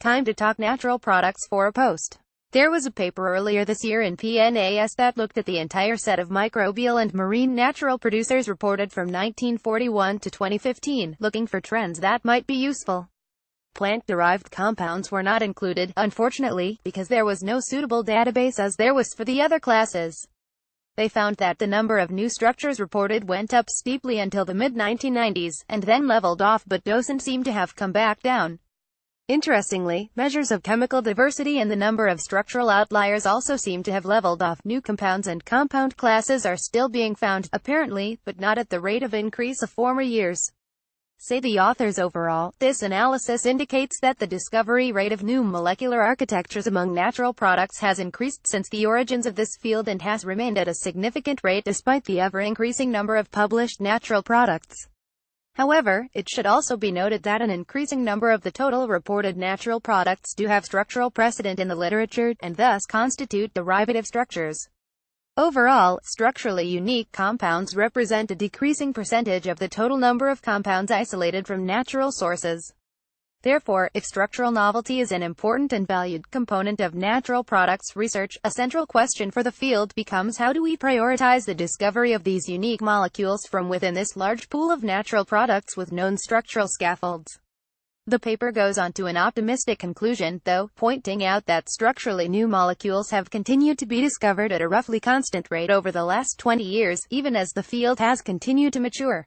Time to talk natural products for a post. There was a paper earlier this year in PNAS that looked at the entire set of microbial and marine natural producers reported from 1941 to 2015, looking for trends that might be useful. Plant-derived compounds were not included, unfortunately, because there was no suitable database as there was for the other classes. They found that the number of new structures reported went up steeply until the mid-1990s, and then leveled off but doesn't seem to have come back down. Interestingly, measures of chemical diversity and the number of structural outliers also seem to have leveled off. New compounds and compound classes are still being found, apparently, but not at the rate of increase of former years. Say the authors. Overall, this analysis indicates that the discovery rate of new molecular architectures among natural products has increased since the origins of this field and has remained at a significant rate despite the ever-increasing number of published natural products. However, it should also be noted that an increasing number of the total reported natural products do have structural precedent in the literature, and thus constitute derivative structures. Overall, structurally unique compounds represent a decreasing percentage of the total number of compounds isolated from natural sources. Therefore, if structural novelty is an important and valued component of natural products research, a central question for the field becomes how do we prioritize the discovery of these unique molecules from within this large pool of natural products with known structural scaffolds. The paper goes on to an optimistic conclusion, though, pointing out that structurally new molecules have continued to be discovered at a roughly constant rate over the last 20 years, even as the field has continued to mature.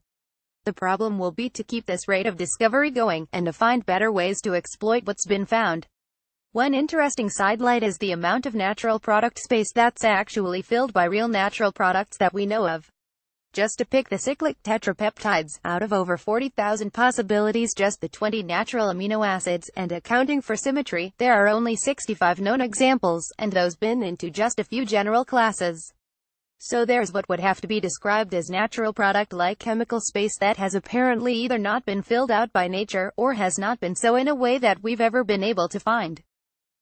The problem will be to keep this rate of discovery going, and to find better ways to exploit what's been found. One interesting sidelight is the amount of natural product space that's actually filled by real natural products that we know of. Just to pick the cyclic tetrapeptides, out of over 40,000 possibilities, just the 20 natural amino acids, and accounting for symmetry, there are only 65 known examples, and those bin into just a few general classes. So there's what would have to be described as natural product-like chemical space that has apparently either not been filled out by nature, or has not been so in a way that we've ever been able to find.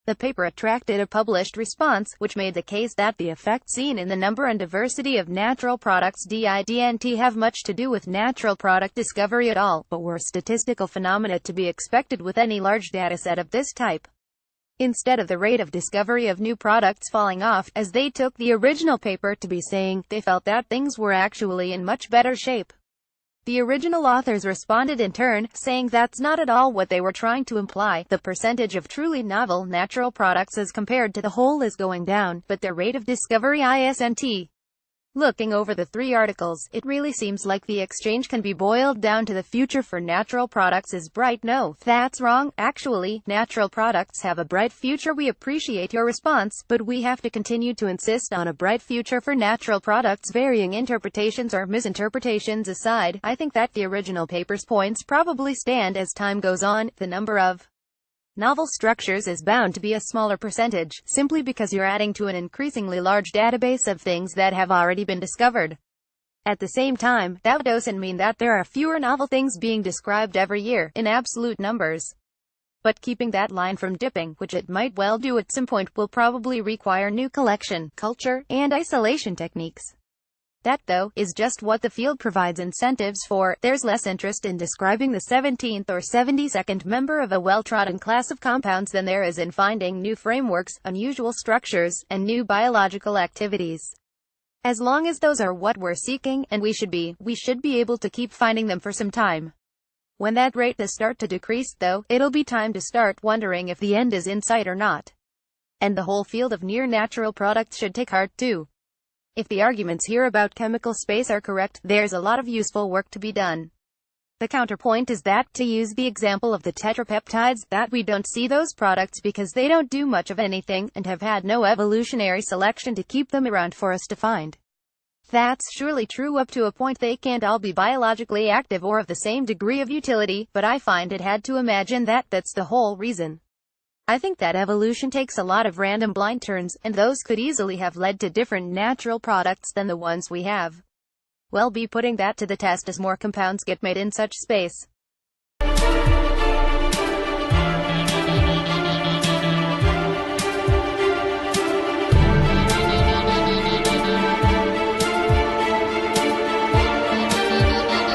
The paper attracted a published response, which made the case that the effect seen in the number and diversity of natural products didn't have much to do with natural product discovery at all, but were statistical phenomena to be expected with any large dataset of this type. Instead of the rate of discovery of new products falling off, as they took the original paper to be saying, they felt that things were actually in much better shape. The original authors responded in turn, saying that's not at all what they were trying to imply. The percentage of truly novel natural products as compared to the whole is going down, but their rate of discovery isn't. Looking over the three articles, it really seems like the exchange can be boiled down to the future for natural products is bright. No, that's wrong. Actually, natural products have a bright future. We appreciate your response, but we have to continue to insist on a bright future for natural products. Varying interpretations or misinterpretations aside, I think that the original paper's points probably stand as time goes on. The number of novel structures is bound to be a smaller percentage, simply because you're adding to an increasingly large database of things that have already been discovered. At the same time, that doesn't mean that there are fewer novel things being described every year, in absolute numbers. But keeping that line from dipping, which it might well do at some point, will probably require new collection, culture, and isolation techniques. That, though, is just what the field provides incentives for. There's less interest in describing the 17th or 72nd member of a well-trodden class of compounds than there is in finding new frameworks, unusual structures, and new biological activities. As long as those are what we're seeking, and we should be able to keep finding them for some time. When that rate does start to decrease, though, it'll be time to start wondering if the end is in sight or not. And the whole field of near-natural products should take heart too. If the arguments here about chemical space are correct, there's a lot of useful work to be done. The counterpoint is that, to use the example of the tetrapeptides, that we don't see those products because they don't do much of anything, and have had no evolutionary selection to keep them around for us to find. That's surely true up to a point. They can't all be biologically active or of the same degree of utility, but I find it hard to imagine that that's the whole reason. I think that evolution takes a lot of random blind turns, and those could easily have led to different natural products than the ones we have. We'll be putting that to the test as more compounds get made in such space.